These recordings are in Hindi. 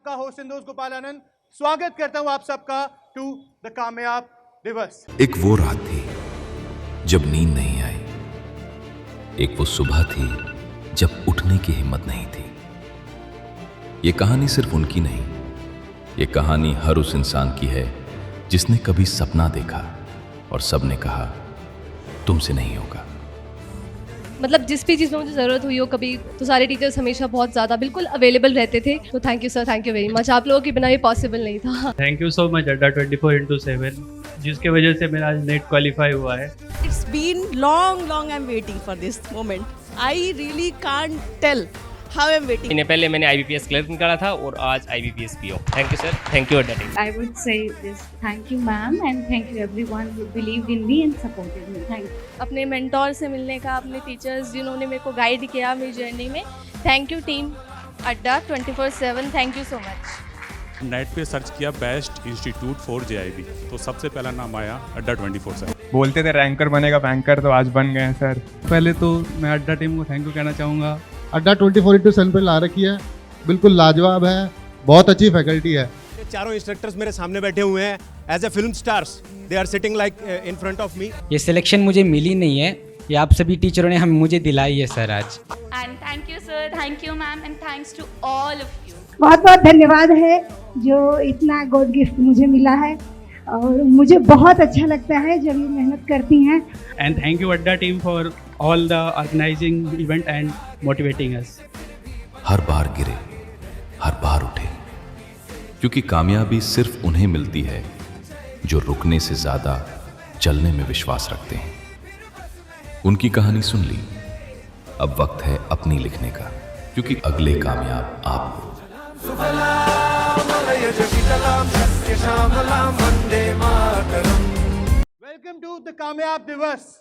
का होस्ट सिंधोज गोपाल आनंद स्वागत करता हूं आप सबका टू द कामयाब दिवस। एक वो रात थी जब नींद नहीं आई, एक वो सुबह थी जब उठने की हिम्मत नहीं थी। ये कहानी सिर्फ उनकी नहीं, ये कहानी हर उस इंसान की है जिसने कभी सपना देखा और सबने कहा तुमसे नहीं होगा। मतलब जिस भी चीज़ में मुझे ज़रूरत हुई हो कभी, तो सारे टीचर्स हमेशा बहुत ज़्यादा बिल्कुल अवेलेबल रहते थे। तो thank you sir, thank you very much. आप लोगों के बिना ये पॉसिबल नहीं था। थैंक यू सो मच अड्डा 24/7, जिसके वजह से मेरा आज नेट क्वालिफाई हुआ है। It's been long I'm waiting for this moment. I really can't tell how I'm waiting. इन्हें पहले मैंने IBPS क्लियर निकाला था और आज IBPS PO। Thank you sir, thank you Adda team. I would say this, thank you ma'am and thank you everyone who believed in me and supported me. Thank you. अपने मेंटोर से मिलने का, अपने टीचर्स जिन्होंने मेरे को गाइड किया मेरी जर्नी में, थैंक यू टीम अड्डा 24/7, thank you so much. Net पे सर्च किया बेस्ट इंस्टीट्यूट फॉर JIB, तो सबसे पहला नाम आया अड्डा 24/7। बोलते थे रैंकर बनेगा बैंकर, तो आज बन गए हैं सर। पहले तो मैं अड्डा टीम को थैंक यू कहना चाहूँगा। अड्डा 24/7 पे ला रखी है, बिल्कुल लाजवाब है, बहुत अच्छी फैकल्टी है। चारों इंस्ट्रक्टर्स मेरे सामने बैठे हुए हैं as a film stars, they are sitting like in front of me. ये सिलेक्शन मुझे मिली नहीं है, ये आप सभी टीचरों ने मुझे दिलाई है सर आज। And thank you sir, thank you ma'am and thanks to all of you. बहुत बहुत धन्यवाद है जो इतना गॉड गिफ्ट मुझे मिला है, और मुझे बहुत अच्छा लगता है जब ये मेहनत करती हैं। And thank you Adda team for all the organising event and motivating us. हर बार गिरे, हर बार उठे, क्योंकि कामयाबी सिर्फ उन्हें मिलती है जो रुकने से ज्यादा चलने में विश्वास रखते हैं। उनकी कहानी सुन ली, अब वक्त है अपनी लिखने का, क्योंकि अगले कामयाब आप हो। वेलकम टू द कामयाब दिवस।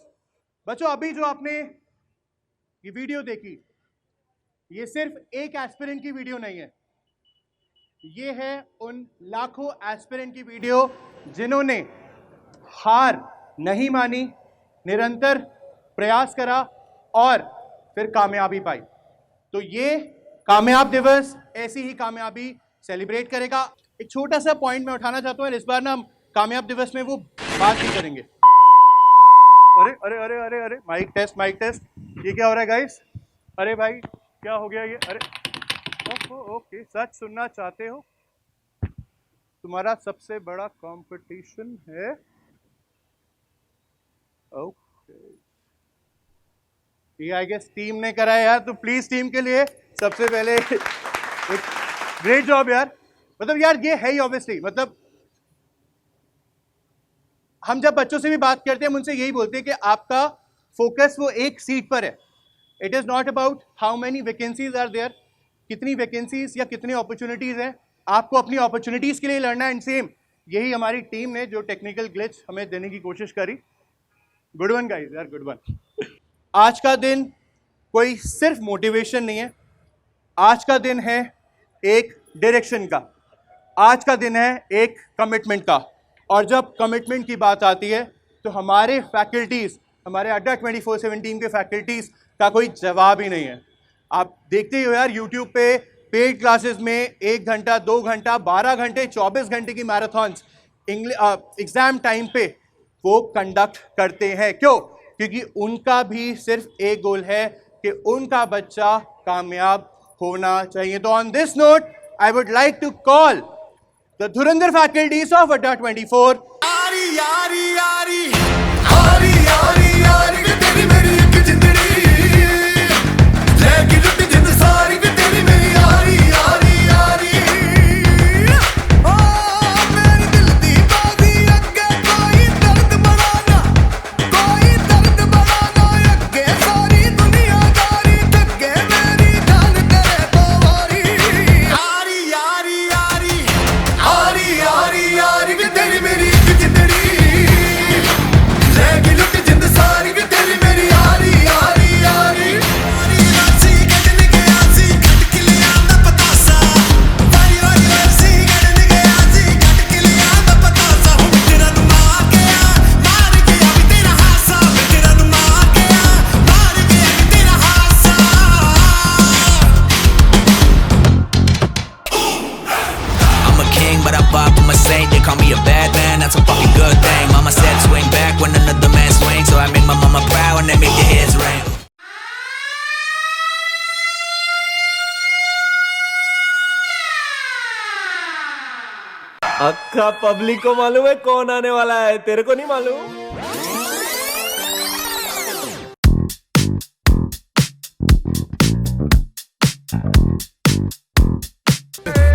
बच्चों, अभी जो आपने ये वीडियो देखी, ये सिर्फ एक एस्पिरेंट की वीडियो नहीं है, ये है उन लाखों एस्पिरेंट की वीडियो जिन्होंने हार नहीं मानी, निरंतर प्रयास करा और फिर कामयाबी पाई। तो ये कामयाब दिवस ऐसी ही कामयाबी सेलिब्रेट करेगा। एक छोटा सा पॉइंट मैं उठाना चाहता हूँ, इस बार ना हम कामयाब दिवस में वो बात नहीं करेंगे। अरे अरे अरे अरे अरे माइक टेस्ट, माइक टेस्ट। ये क्या हो रहा है गाइस? अरे भाई क्या हो गया ये? अरे ओके, सच सुनना चाहते हो? तुम्हारा सबसे बड़ा कंपटीशन है। ओके, ये आई गेस टीम ने करा है यार, तो प्लीज टीम के लिए सबसे पहले ग्रेट जॉब यार। मतलब यार ये है ही ऑब्वियसली, मतलब हम जब बच्चों से भी बात करते हैं, हम उनसे यही बोलते हैं कि आपका फोकस वो एक सीट पर है। It is not about how many vacancies are there, कितनी वैकेंसीज या कितनी अपॉर्चुनिटीज हैं, आपको अपनी अपॉर्चुनिटीज के लिए लड़ना है। एंड सेम यही हमारी टीम ने जो टेक्निकल ग्लिच हमें देने की कोशिश करी। गुड वन गाइस यार, गुड वन। आज का दिन कोई सिर्फ मोटिवेशन नहीं है, आज का दिन है एक डायरेक्शन का, आज का दिन है एक कमिटमेंट का। और जब कमिटमेंट की बात आती है तो हमारे फैकल्टीज़, हमारे अड्डा 24/7 टीम के फैकल्टीज़ का कोई जवाब ही नहीं है। आप देखते ही हो यार, यूट्यूब पे पेड क्लासेस में 1 घंटा, 2 घंटा, 12 घंटे, 24 घंटे की मैराथन्स एग्ज़ाम टाइम पे वो कंडक्ट करते हैं। क्यों? क्योंकि उनका भी सिर्फ एक गोल है कि उनका बच्चा कामयाब होना चाहिए। तो on this note I would like to call the धुरंधर फैकल्टीज ऑफ अड्डा 24। तेरी मेरी जिंदड़ी, लेगी लुट जिंद सारी भी तेरी। king, but I pop, I'm a saint. They call me a bad man, that's a fucking good thing. Mama said swing back when another man swings, so I make my mama proud and they make your heads ring. अक्का पब्लिक को मालूम है कौन आने वाला है, तेरे को नहीं मालूम?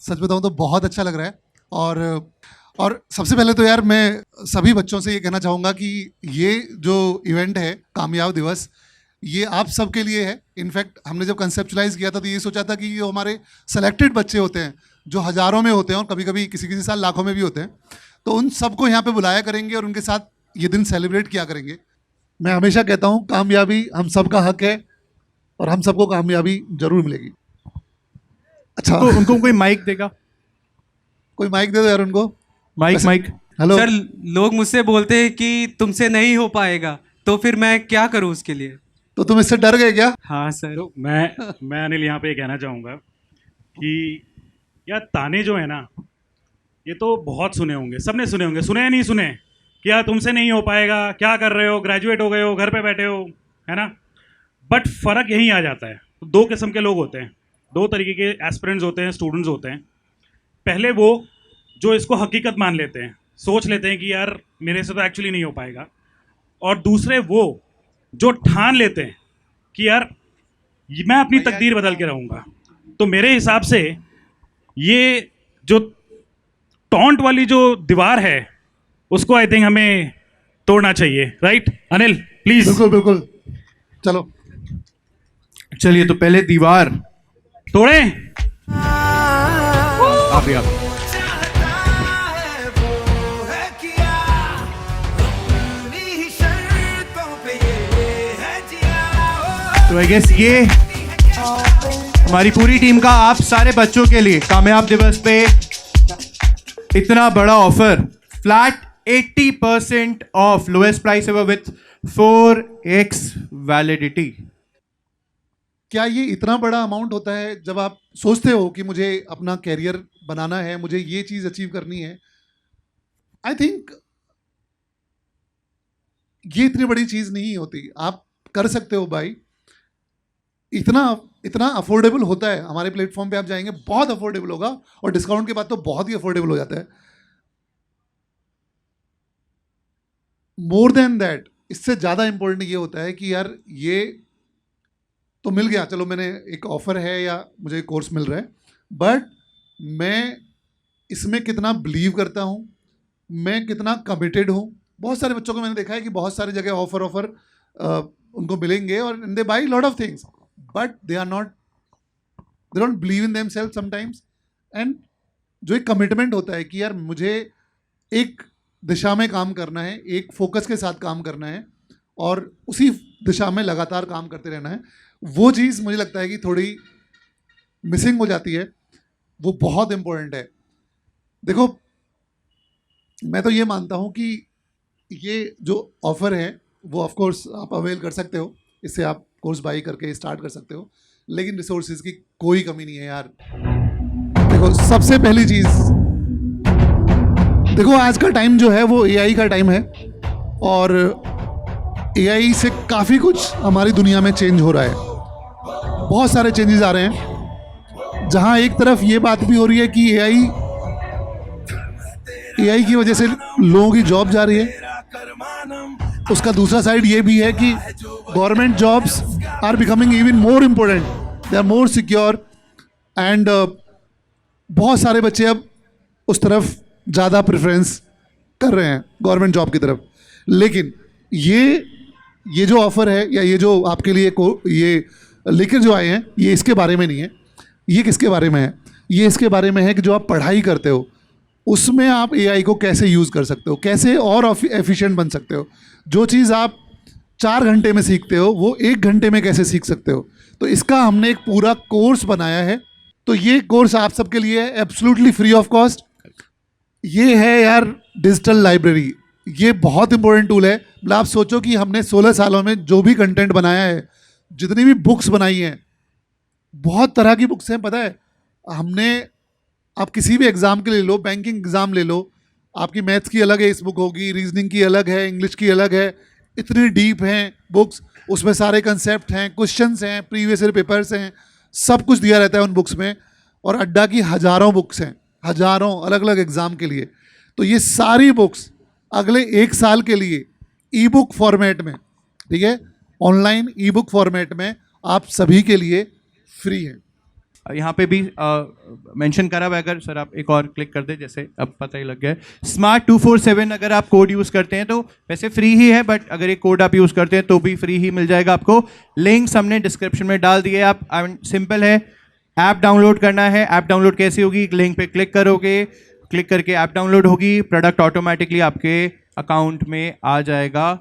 सच बताऊं तो बहुत अच्छा लग रहा है और सबसे पहले तो यार मैं सभी बच्चों से ये कहना चाहूँगा कि ये जो इवेंट है कामयाब दिवस ये आप सबके लिए है. इनफैक्ट हमने जब कंसेप्चुलाइज किया था तो ये सोचा था कि ये हमारे सेलेक्टेड बच्चे होते हैं जो हज़ारों में होते हैं और कभी कभी किसी साल लाखों में भी होते हैं, तो उन सबको यहाँ पे बुलाया करेंगे और उनके साथ ये दिन सेलिब्रेट किया करेंगे. मैं हमेशा कहता हूँ कामयाबी हम सबका हक है और हम सबको कामयाबी जरूर मिलेगी. अच्छा तो उनको कोई माइक देगा, कोई माइक दे दो यार उनको. माइक हेलो सर, लोग मुझसे बोलते हैं कि तुमसे नहीं हो पाएगा, तो फिर मैं क्या करूं उसके लिए? तो तुम इससे डर गए क्या? हाँ सर. तो मैं अनिल यहाँ पे कहना चाहूँगा कि यार ताने जो है ना ये तो बहुत सुने होंगे, सबने सुने होंगे, सुने या नहीं सुने कि यार तुमसे नहीं हो पाएगा, क्या कर रहे हो, ग्रेजुएट हो गए हो, घर पे बैठे हो, है ना. बट फ़र्क यहीं आ जाता है. दो किस्म के लोग होते हैं, दो तरीके के एस्पिरेंट्स होते हैं, स्टूडेंट्स होते हैं. पहले वो जो इसको हकीकत मान लेते हैं, सोच लेते हैं कि यार मेरे से तो एक्चुअली नहीं हो पाएगा, और दूसरे वो जो ठान लेते हैं कि यार मैं अपनी तकदीर बदल के रहूँगा. तो मेरे हिसाब से ये जो टॉन्ट वाली जो दीवार है उसको आई थिंक हमें तोड़ना चाहिए. Right Anil, please. बिल्कुल चलो चलिए तो पहले दीवार तोड़े. आप तो आई गेस ये हमारी पूरी टीम का आप सारे बच्चों के लिए कामयाब दिवस पे इतना बड़ा offer, flat 80% of, lowest price ever with 4x validity. क्या ये इतना बड़ा अमाउंट होता है जब आप सोचते हो कि मुझे अपना कैरियर बनाना है, मुझे ये चीज़ अचीव करनी है? आई थिंक ये इतनी बड़ी चीज़ नहीं होती. आप कर सकते हो भाई. इतना अफोर्डेबल होता है. हमारे प्लेटफॉर्म पे आप जाएंगे बहुत अफोर्डेबल होगा और डिस्काउंट के बाद तो बहुत ही अफोर्डेबल हो जाता है. मोर देन दैट, इससे ज़्यादा इंपॉर्टेंट ये होता है कि यार ये तो मिल गया, चलो मैंने एक ऑफ़र है या मुझे एक कोर्स मिल रहा है, बट मैं इसमें कितना बिलीव करता हूँ, मैं कितना कमिटेड हूँ. बहुत सारे बच्चों को मैंने देखा है कि बहुत सारी जगह ऑफ़र उनको मिलेंगे और they buy lot of things, but they don't believe in them self sometimes. And जो एक कमिटमेंट होता है कि यार मुझे एक दिशा में काम करना है, एक फोकस के साथ काम करना है और उसी दिशा में लगातार काम करते रहना है, वो चीज़ मुझे लगता है कि थोड़ी मिसिंग हो जाती है. वो बहुत इम्पोर्टेंट है. देखो मैं तो ये मानता हूँ कि ये जो ऑफ़र है वो ऑफ कोर्स आप अवेल कर सकते हो, इससे आप कोर्स बाई करके स्टार्ट कर सकते हो, लेकिन रिसोर्सेज की कोई कमी नहीं है यार. देखो सबसे पहली चीज़, देखो आज का टाइम जो है वो AI का टाइम है और एआई से काफ़ी कुछ हमारी दुनिया में चेंज हो रहा है, बहुत सारे चेंजेस आ रहे हैं, जहां एक तरफ ये बात भी हो रही है कि एआई की वजह से लोगों की जॉब जा रही है, उसका दूसरा साइड ये भी है कि government jobs are becoming even more important, they are more secure and बहुत सारे बच्चे अब उस तरफ ज़्यादा प्रेफरेंस कर रहे हैं गवर्नमेंट जॉब की तरफ। लेकिन ये जो ऑफ़र है या ये जो आपके लिए ये लेकर जो आए हैं, ये इसके बारे में नहीं है। ये किसके बारे में है? ये इसके बारे में है कि जो आप पढ़ाई करते हो उसमें आप एआई को कैसे यूज़ कर सकते हो, कैसे और एफिशिएंट बन सकते हो। जो चीज़ आप 4 घंटे में सीखते हो वो 1 घंटे में कैसे सीख सकते हो। तो इसका हमने एक पूरा कोर्स बनाया है। तो ये कोर्स आप सबके लिए है, एब्सोल्युटली फ्री ऑफ कॉस्ट। ये है यार डिजिटल लाइब्रेरी, ये बहुत इंपॉर्टेंट टूल है। मतलब आप सोचो कि हमने 16 सालों में जो भी कंटेंट बनाया है, जितनी भी बुक्स बनाई हैं, बहुत तरह की बुक्स हैं, पता है हमने। आप किसी भी एग्ज़ाम के ले लो, बैंकिंग एग्ज़ाम ले लो, आपकी मैथ्स की अलग है इस बुक होगी, रीजनिंग की अलग है, इंग्लिश की अलग है, इतनी डीप हैं बुक्स, उसमें सारे कंसेप्ट हैं, क्वेश्चंस हैं, प्रीवियस ईयर पेपर्स हैं, सब कुछ दिया रहता है उन बुक्स में। और अड्डा की हज़ारों बुक्स हैं, हज़ारों अलग अलग एग्ज़ाम के लिए। तो ये सारी बुक्स अगले 1 साल के लिए ई बुक फॉर्मेट में, ठीक है, ऑनलाइन ई बुक फॉर्मेट में आप सभी के लिए फ्री है। यहाँ पे भी मेंशन करा हुआ है, अगर सर आप एक और क्लिक कर दे, जैसे अब पता ही लग गया है। स्मार्ट 247 अगर आप कोड यूज़ करते हैं तो वैसे फ्री ही है, बट अगर एक कोड आप यूज़ करते हैं तो भी फ्री ही मिल जाएगा आपको। लिंक्स हमने डिस्क्रिप्शन में डाल दिए। आप सिंपल है, ऐप डाउनलोड करना है। ऐप डाउनलोड कैसे होगी? लिंक पे क्लिक करोगे, क्लिक करके ऐप डाउनलोड होगी, प्रोडक्ट ऑटोमेटिकली आपके अकाउंट में आ जाएगा।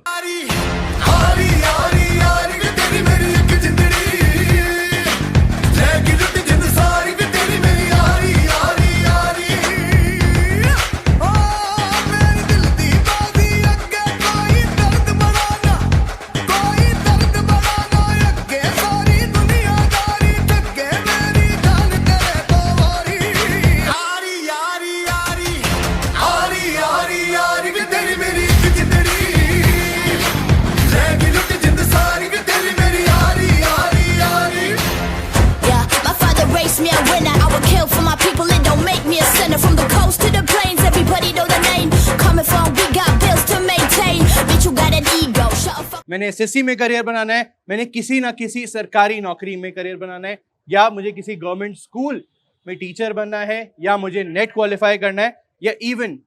मैंने एसएससी में करियर बनाना है, मैंने किसी ना किसी सरकारी नौकरी में करियर बनाना है, या मुझे किसी गवर्नमेंट स्कूल में टीचर बनना है, या मुझे नेट क्वालिफाई करना है, या इवन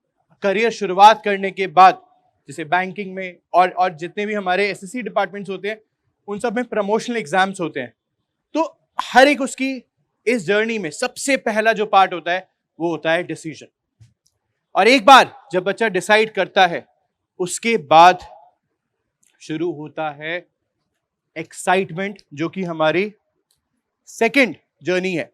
करियर शुरुआत करने के बाद जैसे बैंकिंग में और जितने भी हमारे एसएससी डिपार्टमेंट्स होते हैं उन सब में प्रमोशनल एग्जाम्स होते हैं। तो हर एक उसकी इस जर्नी में सबसे पहला जो पार्ट होता है वो होता है डिसीजन। और एक बार जब बच्चा डिसाइड करता है उसके बाद शुरू होता है एक्साइटमेंट, जो कि हमारी सेकंड जर्नी है।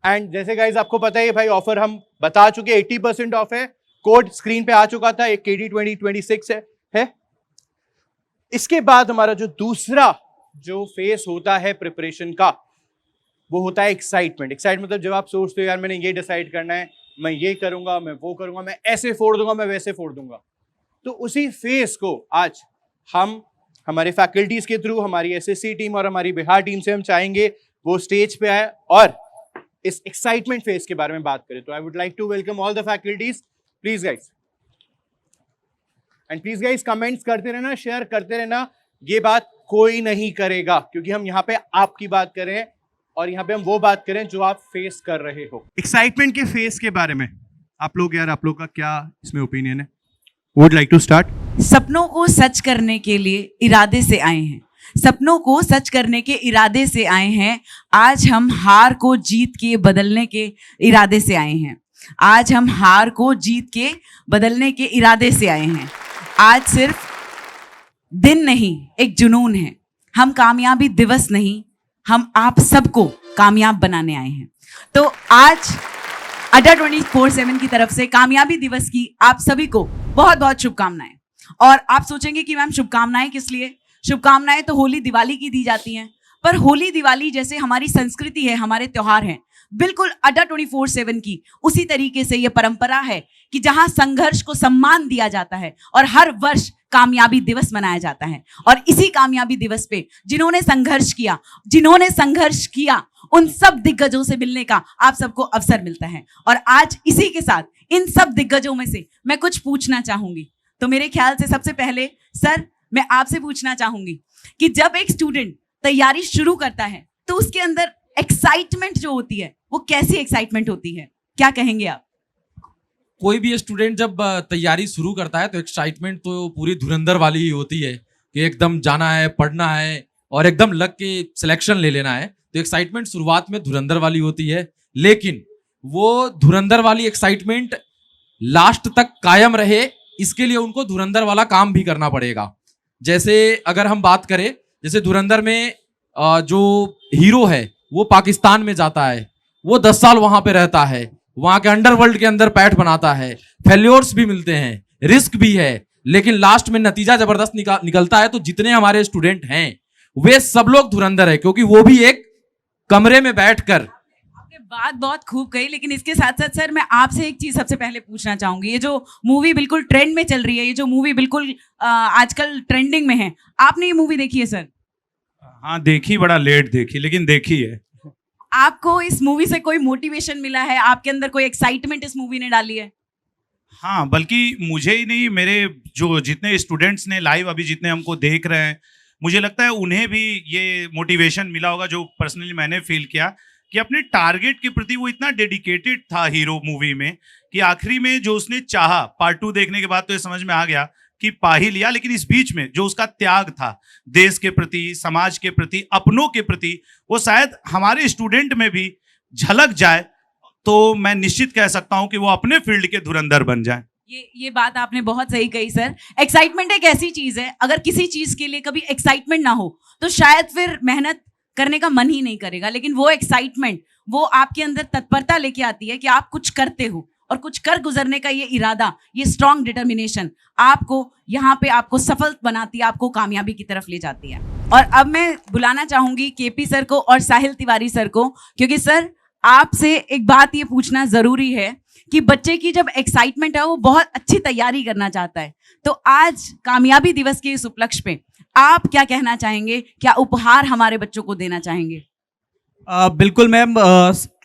एंड जैसे गाइज आपको पता है भाई ऑफर हम बता चुके, 80% ऑफ है, कोड स्क्रीन पे आ चुका था, एक KD 2026 है। इसके बाद हमारा जो दूसरा जो फेस होता है प्रिपरेशन का वो होता है एक्साइटमेंट। एक्साइटमेंट मतलब जब आप सोचते हो यार मैंने ये डिसाइड करना है, मैं ये करूंगा, मैं वो करूंगा, मैं ऐसे फोड़ दूंगा, मैं वैसे फोड़ दूंगा। तो उसी फेस को आज हम हमारे फैकल्टीज के थ्रू, हमारी एसएससी टीम और हमारी बिहार टीम से हम चाहेंगे वो स्टेज पे आए और इस एक्साइटमेंट फेज के बारे में बात करें। तो I would like to welcome all the faculties, please guys, and please guys comments करते रहना, शेयर करते रहना। ये बात कोई नहीं करेगा क्योंकि हम यहाँ पे आपकी बात कर रहे हैं और यहाँ पे हम वो बात करें जो आप फेस कर रहे हो। एक्साइटमेंट के फेस के बारे में आप लोग का क्या इसमें ओपिनियन है? Would like to start. सपनों को सच करने के लिए इरादे से आए हैं, सपनों को सच करने के इरादे से आए हैं। आज हम हार को जीत के बदलने के इरादे से आए हैं। आज हम हार को जीत के बदलने के इरादे से आए हैं। आज सिर्फ दिन नहीं, एक जुनून है। हम कामयाबी दिवस नहीं, हम आप सबको कामयाब बनाने आए हैं। तो आज अड्डा 24/7 की तरफ से कामयाबी दिवस की आप सभी को बहुत बहुत शुभकामनाएं। और आप सोचेंगे कि मैम शुभकामनाएं किस लिए? शुभकामनाएं तो होली दिवाली की दी जाती हैं, पर होली दिवाली जैसे हमारी संस्कृति है, हमारे त्योहार हैं, बिल्कुल अड्डा 24/7 की उसी तरीके से ये परंपरा है कि जहां संघर्ष को सम्मान दिया जाता है और हर वर्ष कामयाबी दिवस मनाया जाता है। और इसी कामयाबी दिवस पे जिन्होंने संघर्ष किया उन सब दिग्गजों से मिलने का आप सबको अवसर मिलता है। और आज इसी के साथ इन सब दिग्गजों में से मैं कुछ पूछना चाहूंगी। तो मेरे ख्याल से सबसे पहले सर मैं आपसे पूछना चाहूंगी कि जब एक स्टूडेंट तैयारी शुरू करता है तो उसके अंदर एक्साइटमेंट जो होती है वो कैसी एक्साइटमेंट होती है, क्या कहेंगे आप? कोई भी स्टूडेंट जब तैयारी शुरू करता है तो एक्साइटमेंट तो पूरी धुरंधर वाली ही होती है कि एकदम जाना है, पढ़ना है और एकदम लग के सिलेक्शन ले लेना है। तो एक्साइटमेंट शुरुआत में धुरंधर वाली होती है, लेकिन वो धुरंधर वाली एक्साइटमेंट लास्ट तक कायम रहे इसके लिए उनको धुरंधर वाला काम भी करना पड़ेगा। जैसे अगर हम बात करें, जैसे धुरंधर में जो हीरो है वो पाकिस्तान में जाता है, वो 10 साल वहां पे रहता है, वहां के अंडरवर्ल्ड के अंदर पैठ बनाता है, फेल्योर्स भी मिलते हैं, रिस्क भी है, लेकिन लास्ट में नतीजा जबरदस्त निकलता है। तो जितने हमारे स्टूडेंट हैं वे सब लोग धुरंधर है, क्योंकि वो भी एक कमरे में बैठकर। बात बहुत खूब कही, लेकिन इसके साथ साथ सर मैं आपसे एक चीज सबसे पहले पूछना चाहूंगी। ये जो मूवी बिल्कुल ट्रेंड में चल रही है, ये जो मूवी बिल्कुल आजकल ट्रेंडिंग में है, आपने ये मूवी देखी है सर? हाँ देखी, बड़ा लेट देखी लेकिन देखी है। आपको इस मूवी से कोई मोटिवेशन मिला है? आपके अंदर कोई एक्साइटमेंट इस मूवी ने डाली है? हाँ, बल्कि मुझे ही नहीं, मेरे जो जितने स्टूडेंट्स ने लाइव अभी जितने हमको देख रहे हैं, मुझे लगता है उन्हें भी ये मोटिवेशन मिला होगा जो पर्सनली मैंने फील किया कि अपने टारगेट के प्रति वो इतना डेडिकेटेड था हीरो मूवी में कि आखिरी में जो उसने चाहा, पार्ट 2 देखने के बाद तो ये समझ में आ गया कि पा ही लिया, लेकिन इस बीच में जो उसका त्याग था देश के प्रति, समाज के प्रति, अपनों के प्रति, वो शायद हमारे स्टूडेंट में भी झलक जाए तो मैं निश्चित कह सकता हूं कि वो अपने फील्ड के धुरंधर बन जाए। ये बात आपने बहुत सही कही सर। एक्साइटमेंट एक ऐसी चीज है, अगर किसी चीज के लिए कभी एक्साइटमेंट ना हो तो शायद फिर मेहनत करने का मन ही नहीं करेगा, लेकिन वो एक्साइटमेंट, वो आपके अंदर तत्परता लेके आती है कि आप कुछ करते हो और कुछ कर गुजरने का ये इरादा, ये स्ट्रॉन्ग डिटर्मिनेशन आपको यहाँ पे आपको सफल बनाती है, आपको कामयाबी की तरफ ले जाती है। और अब मैं बुलाना चाहूंगी केपी सर को और साहिल तिवारी सर को, क्योंकि सर आपसे एक बात ये पूछना जरूरी है कि बच्चे की जब एक्साइटमेंट है वो बहुत अच्छी तैयारी करना चाहता है, तो आज कामयाबी दिवस के इस उपलक्ष्य पे आप क्या कहना चाहेंगे, क्या उपहार हमारे बच्चों को देना चाहेंगे? बिल्कुल मैम,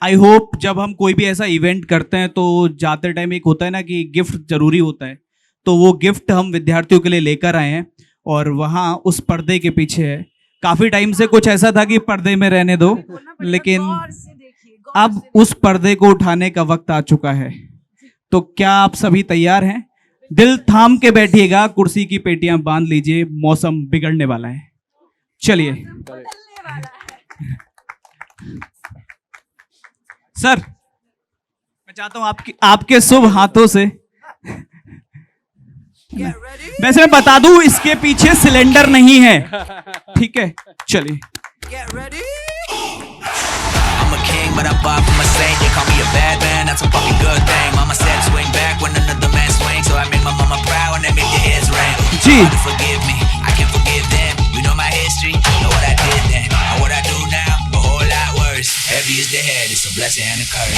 आई होप जब हम कोई भी ऐसा इवेंट करते हैं तो जाते टाइम एक होता है ना कि गिफ्ट जरूरी होता है, तो वो गिफ्ट हम विद्यार्थियों के लिए लेकर आए हैं और वहाँ उस पर्दे के पीछे है। काफ़ी टाइम से कुछ ऐसा था कि पर्दे में रहने दो, लेकिन अब उस पर्दे को उठाने का वक्त आ चुका है। तो क्या आप सभी तैयार हैं? दिल थाम के बैठिएगा, कुर्सी की पेटियां बांध लीजिए, मौसम बिगड़ने वाला है। चलिए सर, मैं चाहता हूं आपके शुभ हाथों से, वैसे मैं बता दूं इसके पीछे सिलेंडर नहीं है, ठीक है? चलिए। I'm a king, but I'm far from a saint. They call me a bad man, that's a fucking good thing. Mama said swing back when another man swings, so I make my mama proud and I make your heads ring. Hard to forgive me, I can forgive them. You know my history, know what I did then, and what I do now, a whole lot worse. Heavy is the head, it's a blessing and a curse.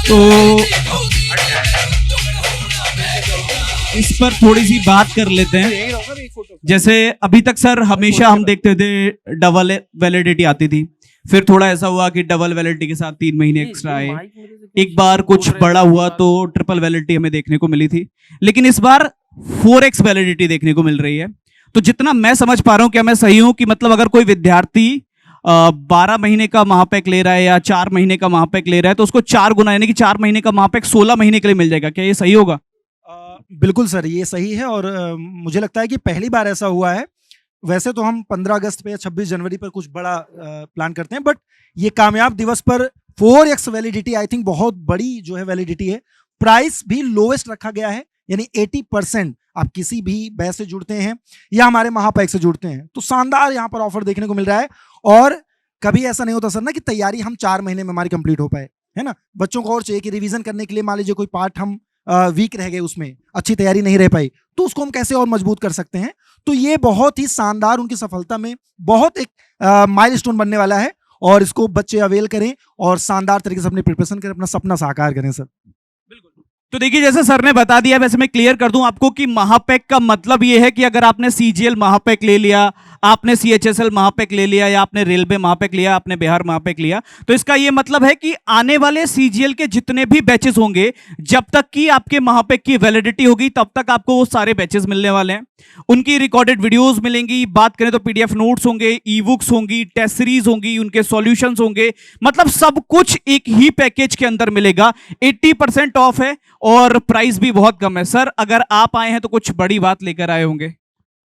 तो इस पर थोड़ी सी बात कर लेते हैं। जैसे अभी तक सर हमेशा हम देखते थे डबल वैलिडिटी आती थी, फिर थोड़ा ऐसा हुआ कि डबल वैलिडिटी के साथ 3 महीने एक्स्ट्रा आए, एक बार कुछ बड़ा हुआ तो ट्रिपल वैलिडिटी हमें देखने को मिली थी, लेकिन इस बार 4x वैलिडिटी देखने को मिल रही है। तो जितना मैं समझ पा रहा हूँ, क्या मैं सही हूँ कि मतलब अगर कोई विद्यार्थी 12 महीने का महापैक ले रहा है या 4 महीने का महापैक ले रहा है तो उसको 4 गुना यानी कि 4 महीने का महापैक 16 महीने के लिए मिल जाएगा, क्या ये सही होगा? बिल्कुल सर, ये सही है और मुझे लगता है कि पहली बार ऐसा हुआ है। वैसे तो हम 15 अगस्त पे या 26 जनवरी पर कुछ बड़ा प्लान करते हैं, बट ये कामयाब दिवस पर 4x वैलिडिटी आई थिंक बहुत बड़ी जो है वैलिडिटी है। प्राइस भी लोवेस्ट रखा गया है, यानी 80% आप किसी भी बैच से जुड़ते हैं या हमारे महापैक से जुड़ते हैं तो शानदार यहाँ पर ऑफर देखने को मिल रहा है। और कभी ऐसा नहीं होता सर ना कि तैयारी हम 4 महीने में हमारी कंप्लीट हो पाए, है ना? बच्चों को और चाहिए कि रिवीजन करने के लिए मान लीजिए कोई पार्ट हम वीक रह गए, उसमें अच्छी तैयारी नहीं रह पाई, तो उसको हम कैसे और मजबूत कर सकते हैं। तो ये बहुत ही शानदार, उनकी सफलता में बहुत एक माइलस्टोन बनने वाला है और इसको बच्चे अवेल करें और शानदार तरीके से अपने प्रिपरेशन करें, अपना सपना साकार करें सर। तो देखिए जैसे सर ने बता दिया, वैसे मैं क्लियर कर दूं आपको कि महापैक का मतलब ये है कि अगर आपने सीजीएल महापैक ले लिया, आपने सीएचएसएल महापैक ले लिया, या आपने रेलवे महापैक लिया, आपने बिहार महापैक लिया, तो इसका ये मतलब है कि आने वाले सीजीएल के जितने भी बैचेस होंगे, जब तक कि आपके महापैक की वैलिडिटी होगी तब तक आपको वो सारे बैचेस मिलने वाले हैं। उनकी रिकॉर्डेड वीडियोस मिलेंगी, बात करें तो पीडीएफ नोट्स होंगे, ई बुक्स होंगी, टेस्ट सीरीज होंगी, उनके सॉल्यूशंस होंगे, मतलब सब कुछ एक ही पैकेज के अंदर मिलेगा। 80% ऑफ है और प्राइस भी बहुत कम है। सर अगर आप आए हैं तो कुछ बड़ी बात लेकर आए होंगे।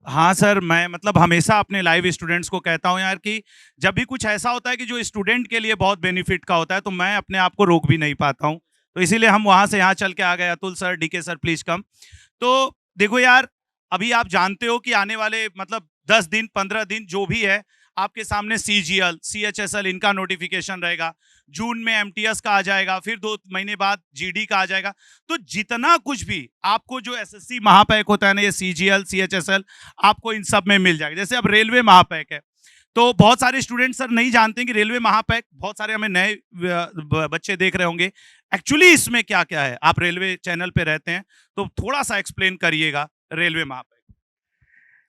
हाँ सर, मैं मतलब हमेशा अपने लाइव स्टूडेंट्स को कहता हूँ यार कि जब भी कुछ ऐसा होता है कि जो स्टूडेंट के लिए बहुत बेनिफिट का होता है तो मैं अपने आप को रोक भी नहीं पाता हूँ, तो इसीलिए हम वहाँ से यहाँ चल के आ गए। Atul sir, DK sir, please come. तो देखो यार, अभी आप जानते हो कि आने वाले मतलब 10 दिन 15 दिन जो भी है आपके सामने सीजीएल, सीएचएसएल इनका नोटिफिकेशन रहेगा। जून में एमटीएस का आ जाएगा, फिर 2 महीने बाद जीडी का आ जाएगा। तो जितना कुछ भी आपको जो एसएससी महापैक होता है ना, ये सीजीएल, सीएचएसएल, आपको इन सब में मिल जाएगा। जैसे अब रेलवे महापैक है, तो बहुत सारे स्टूडेंट सर नहीं जानते हैं कि रेलवे महापैक, बहुत सारे हमें नए बच्चे देख रहे होंगे, एक्चुअली इसमें क्या क्या है। आप रेलवे चैनल पे रहते हैं तो थोड़ा सा एक्सप्लेन करिएगा रेलवे महापैक।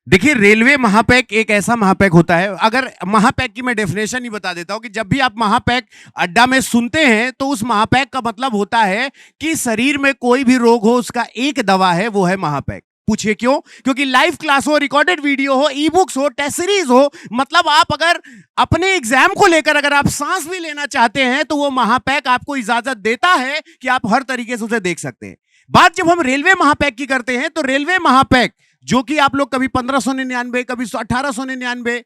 देखिए, रेलवे महापैक एक ऐसा महापैक होता है, अगर महापैक की मैं डेफिनेशन ही बता देता हूं कि जब भी आप महापैक अड्डा में सुनते हैं तो उस महापैक का मतलब होता है कि शरीर में कोई भी रोग हो उसका एक दवा है, वो है महापैक। पूछिए क्यों? क्योंकि लाइव क्लास हो, रिकॉर्डेड वीडियो हो, ई बुक्स हो, टेस्ट सीरीज हो, मतलब आप अगर अपने एग्जाम को लेकर अगर आप सांस भी लेना चाहते हैं तो वो महापैक आपको इजाजत देता है कि आप हर तरीके से उसे देख सकते हैं। बात जब हम रेलवे महापैक की करते हैं तो रेलवे महापैक जो कि आप लोग कभी 1599, कभी 1899,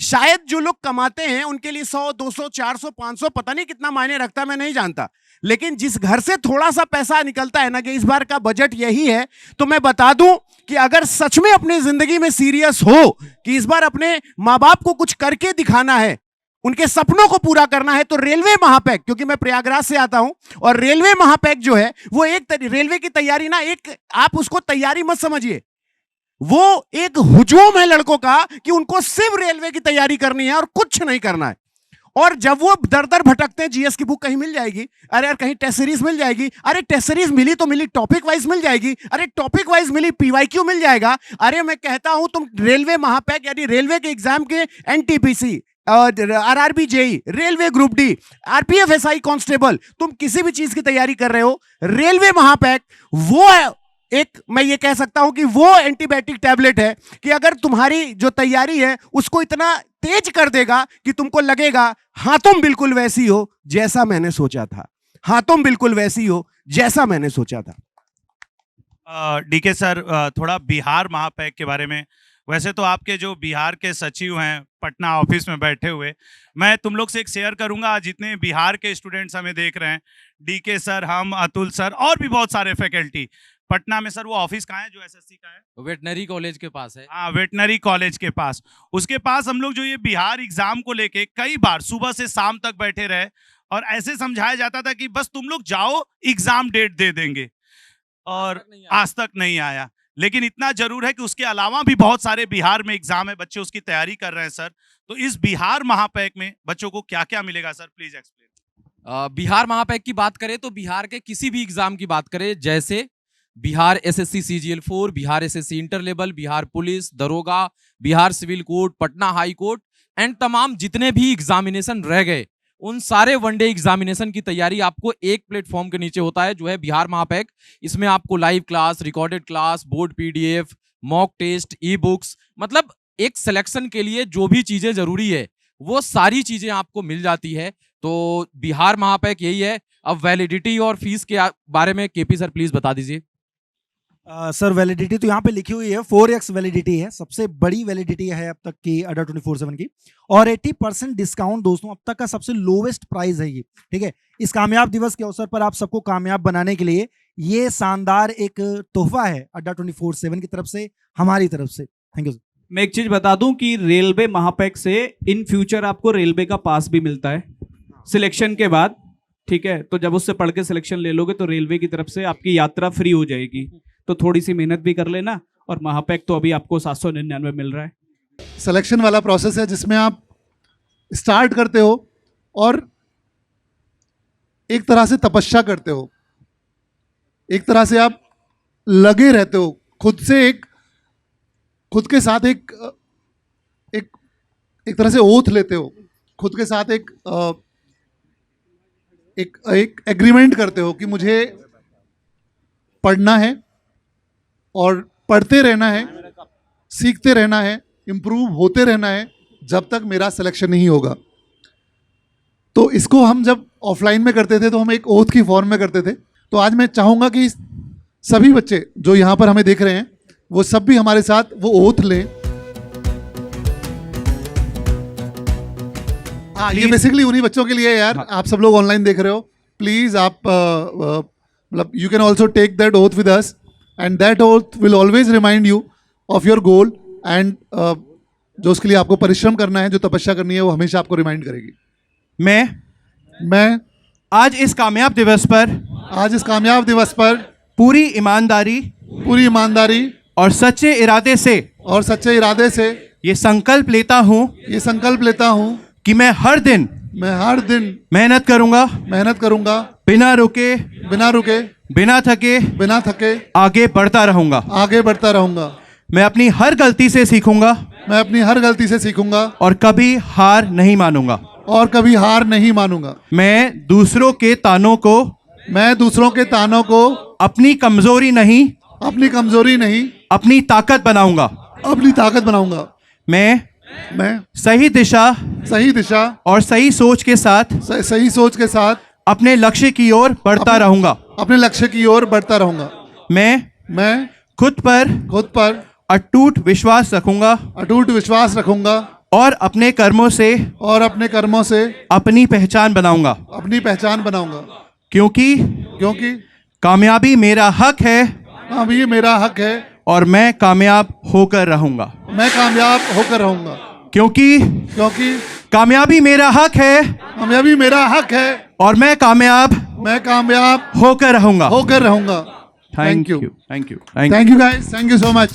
शायद जो लोग कमाते हैं उनके लिए 100, 200, 400, 500 पता नहीं कितना मायने रखता है, मैं नहीं जानता। लेकिन जिस घर से थोड़ा सा पैसा निकलता है ना, कि इस बार का बजट यही है, तो मैं बता दूं कि अगर सच में अपनी जिंदगी में सीरियस हो कि इस बार अपने माँ बाप को कुछ करके दिखाना है, उनके सपनों को पूरा करना है, तो रेलवे महापैक, क्योंकि मैं प्रयागराज से आता हूं, और रेलवे महापैक जो है वो एक रेलवे की तैयारी ना, एक आप उसको तैयारी मत समझिए, वो एक हुजूम है लड़कों का कि उनको सिर्फ रेलवे की तैयारी करनी है और कुछ नहीं करना है। और जब वो दर दर भटकते हैं, जीएस की बुक कहीं मिल जाएगी, अरे यार कहीं टेस्ट सीरीज मिल जाएगी, अरे टेस्ट सीरीज मिली तो मिली टॉपिक वाइज मिल जाएगी, अरे टॉपिक वाइज मिली पीवाईक्यू मिल जाएगा। अरे मैं कहता हूं तुम रेलवे महापैक यानी रेलवे के एग्जाम के NTPC, RRB JE, railway group D, RPF SI constable, तुम किसी भी चीज की तैयारी कर रहे हो, रेलवे महापैक वो है एक, मैं ये कह सकता हूं कि वो एंटीबायोटिक टैबलेट है कि अगर तुम्हारी जो तैयारी है उसको इतना तेज कर देगा कि तुमको लगेगा हाँ तुम बिल्कुल वैसी हो जैसा मैंने सोचा था, हाँ तुम बिल्कुल वैसी हो जैसा मैंने सोचा था। डीके सर, थोड़ा बिहार महापैक के बारे में। वैसे तो आपके जो बिहार के सचिव हैं पटना ऑफिस में बैठे हुए, मैं तुम लोग से एक शेयर करूंगा, जितने बिहार के स्टूडेंट्स हमें देख रहे हैं, डीके सर, हम, अतुल सर और भी बहुत सारे फैकल्टी पटना में। सर वो ऑफिस कहाँ है जो एसएससी का है? वेटनरी कॉलेज के पास है। हाँ, वेटनरी कॉलेज के पास। उसके पास हम लोग जो ये बिहार एग्जाम को लेके कई बार सुबह से शाम तक बैठे रहे और ऐसे समझाया जाता था कि बस तुम लोग जाओ, एग्जाम डेट दे देंगे, और आज तक नहीं आया। लेकिन इतना जरूर है कि उसके अलावा भी बहुत सारे बिहार में एग्जाम है, बच्चे उसकी तैयारी कर रहे हैं सर। तो इस बिहार महापैक में बच्चों को क्या क्या मिलेगा सर, प्लीज एक्सप्लेन। बिहार महापैक की बात करें तो बिहार के किसी भी एग्जाम की बात करें, जैसे Bihar SSC CGL 4, Bihar SSC inter level, Bihar police दरोगा, Bihar civil court, Patna high court and तमाम जितने भी एग्जामिनेशन रह गए, उन सारे वनडे एग्जामिनेशन की तैयारी आपको एक प्लेटफॉर्म के नीचे होता है, जो है बिहार महापैक। इसमें आपको live class, recorded class, board PDF, mock test, e books, मतलब एक सिलेक्शन के लिए जो भी चीजें जरूरी है वो सारी चीजें आपको मिल जाती है। तो बिहार महापैक यही है। अब वैलिडिटी और फीस के बारे में केपी सर प्लीज बता दीजिए। सर वैलिडिटी तो यहाँ पे लिखी हुई है, 4x वैलिडिटी है, सबसे बड़ी वैलिडिटी है अब तक की अड्डा 24/7 की, और 80% डिस्काउंट दोस्तों, अब तक का सबसे लोवेस्ट प्राइस है ये, ठीक है। इस कामयाब दिवस के अवसर पर आप सबको कामयाब बनाने के लिए ये शानदार एक तोहफा है अड्डा 24/7 की तरफ से, हमारी तरफ से। Thank you sir. मैं एक चीज बता दूं कि रेलवे महापैक से इन फ्यूचर आपको रेलवे का पास भी मिलता है सिलेक्शन के बाद, ठीक है। तो जब उससे पढ़ के सिलेक्शन ले लोगे तो रेलवे की तरफ से आपकी यात्रा फ्री हो जाएगी। तो थोड़ी सी मेहनत भी कर लेना, और महापैक तो अभी आपको 799 मिल रहा है। सिलेक्शन वाला प्रोसेस है जिसमें आप स्टार्ट करते हो और एक तरह से तपस्या करते हो एक तरह से आप लगे रहते हो खुद से, खुद के साथ एक तरह से ओथ लेते हो, खुद के साथ एक एग्रीमेंट करते हो कि मुझे पढ़ना है और पढ़ते रहना है, सीखते रहना है, इम्प्रूव होते रहना है जब तक मेरा सिलेक्शन नहीं होगा। तो इसको हम जब ऑफलाइन में करते थे तो हम एक ओथ की फॉर्म में करते थे। तो आज मैं चाहूँगा कि सभी बच्चे जो यहाँ पर हमें देख रहे हैं वो सब भी हमारे साथ वो ओथ लें। हाँ, ये बेसिकली उन्हीं बच्चों के लिए यार, आप सब लोग ऑनलाइन देख रहे हो, प्लीज़ आप मतलब you can also take that oath with us and that oath will always remind you of your goal and जो उसके लिए आपको परिश्रम करना है, जो तपस्या करनी है, वो हमेशा आपको रिमाइंड करेगी। मैं आज इस कामयाब दिवस पर पूरी ईमानदारी और सच्चे इरादे से ये संकल्प लेता हूँ कि मैं हर दिन मेहनत करूंगा बिना रुके बिना थके आगे बढ़ता रहूंगा। मैं अपनी हर गलती से सीखूंगा और कभी हार नहीं मानूंगा। मैं दूसरों के तानों को अपनी कमजोरी नहीं अपनी ताकत बनाऊंगा। मैं सही दिशा और सही सोच के साथ अपने लक्ष्य की ओर बढ़ता रहूंगा। मैं खुद पर अटूट विश्वास रखूंगा और अपने कर्मों से अपनी पहचान बनाऊंगा। क्योंकि कामयाबी मेरा हक है और मैं कामयाब होकर रहूंगा। क्योंकि कामयाबी मेरा हक है और मैं कामयाब होकर रहूंगा। Thank you guys, thank you so much.